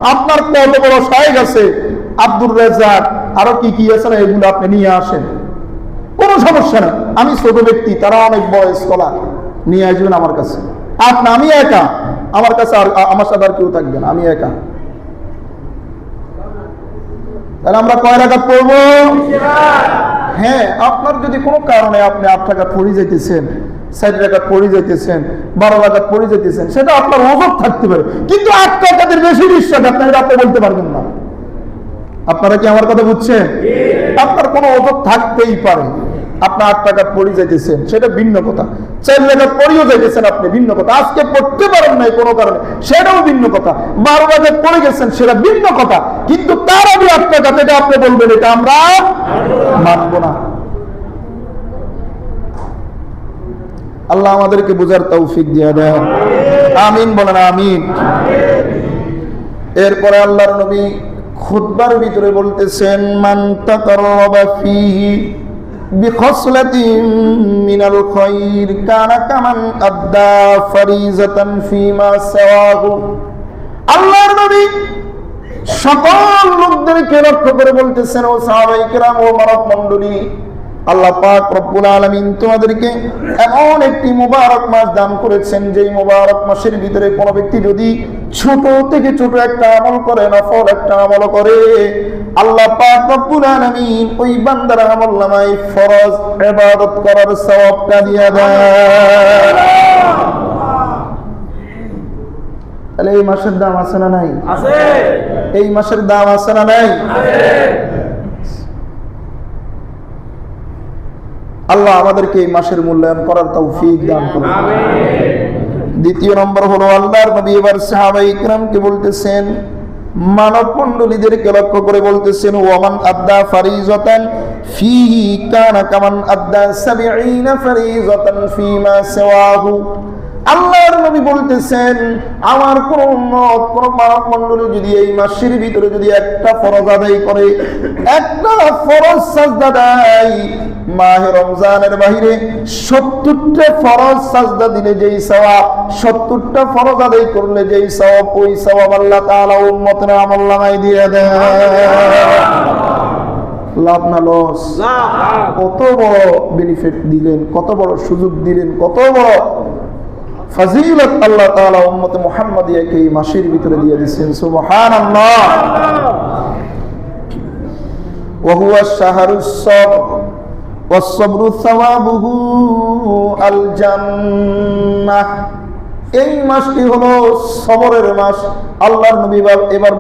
আপনার কত বড় শায়েখ আছে, আব্দুর রাজ্জাক, আরো কি কি আছে না, এগুলো আপনি নিয়ে আসেন, কোনো সমস্যা নেই। আমি ছোট ব্যক্তি, তারা অনেক বড় স্কলার, নিয়ে আসবেন আমার কাছে। আমি একা, আমার কাছে আর আমার সাথে আর কেউ থাকবে না, আমি একা। তাহলে আমরা কয় রাকাত পড়বো? হ্যাঁ, আপনার যদি কোনো কারণে আপনি 8 রাকাত পড়ে যাইতেছেন, 4 রাকাত পড়ে যাইতেছেন, 12 রাকাত পড়ে যাইতেছেন, সেটা আপনার ওজর থাকতে পারে, কিন্তু 8 রাকাতের বেশি বিশ্বাস আপনি বলতে পারবেন না। আপনারা কি আমার কথা বুঝছেন? আপনার কোনো ওজর থাকতেই পারে। আপনি 8 রাকাত পড়ে যাইতেছেন, সেটা ভিন্ন কথা। 4 রাকাত পড়েও যাইতেছেন আপনি, ভিন্ন কথা। আজকে পড়তে পারেন নাই কোনো কারণে, সেটাও ভিন্ন কথা। 12 রাকাত পড়ে গেছেন, সেটা ভিন্ন কথা। কিন্তু তার আগে 8 রাকাত, এটা আপনি বলবেন এটা আমরা মানব না। আল্লাহ আমাদেরকে বুঝার তৌফিক দিয়ে দেন, আমিন বলেন, আমিন। এরপরে আল্লাহর নবী খুতবার ভিতরে বলতেছেন, মান তাকাররাবা ফীহি বিখসলাতিন মিনাল খায়র কানা কামান আদ্দা ফরিজাতান ফীমা সাওয়াহু। আল্লাহর নবী সকল লোকদেরকে লক্ষ্য করে বলতেছেন, ও সাহাবায়ে কেরাম, ও মানব মণ্ডলী, আল্লাহ পাক রব্বুল আলামিন তোমাদেরকে এমন একটি মুবারক মাস দান করেছেন, যেই মুবারক মাসের ভিতরে কোনো ব্যক্তি যদি ছোট থেকে ছোট একটা আমল করে, নফল একটা আমল করে, আল্লাহ পাক রব্বুল আলামিন ওই বান্দার আমলনামায় ফরজ ইবাদত করার সওয়াবটা দিয়ে দেন। তাহলে এই মাসের দাম আছে না নাই? আছে। এই মাসের দাম আছে না নাই? আছে। আল্লাহ আমাদেরকে এই মাসের মূল্যায়ন করার তৌফিক দান করুন, আমিন। দ্বিতীয় নম্বর হলো, আল্লাহর নবী এবার সাহাবায়ে কিরামকে বলতেছেন, মানব মণ্ডলীদেরকে লক্ষ্য করে বলতেছেন, ওয়ামান আদ্দা ফারিজাতান ফীহি কানা কামান আদ্দা 70 ফারিজাতান ফীমা সাওয়াহু। আল্লাহর নবী বলতেছেন, আমার কোন উম্মত, কোন মানব মণ্ডলী যদি এই মাসের ভিতরে যদি একটা ফরজ আদায় করে, একটা ফরজ সাজদা দেয়, মাহে রমজানের বাহিরে 70টা ফরজ সাজদা দিলে যেই সওয়াব, 70টা ফরজ আদায় করলে যেই সওয়াব, ওই সওয়াব আল্লাহ তাআলা উম্মতের আমলনামায় দিয়ে দেন। লাভ না লস? কত বড় বেনিফিট দিলেন, কত বড় সুযোগ দিলেন, কত বড় ফজিলত আল্লাহ তাআলা উম্মতে মুহাম্মাদিয়াকে এই মাসের ভিতরে দিয়ে দিয়েছেন। সুবহানাল্লাহ। ওয়া হুয়া শাহরুস সাবর ওয়াস সাবরু সাওয়াবুহু আল জান্নাহ। এই মাসটি হলো সবরের মাস। আল্লাহর নবী এবার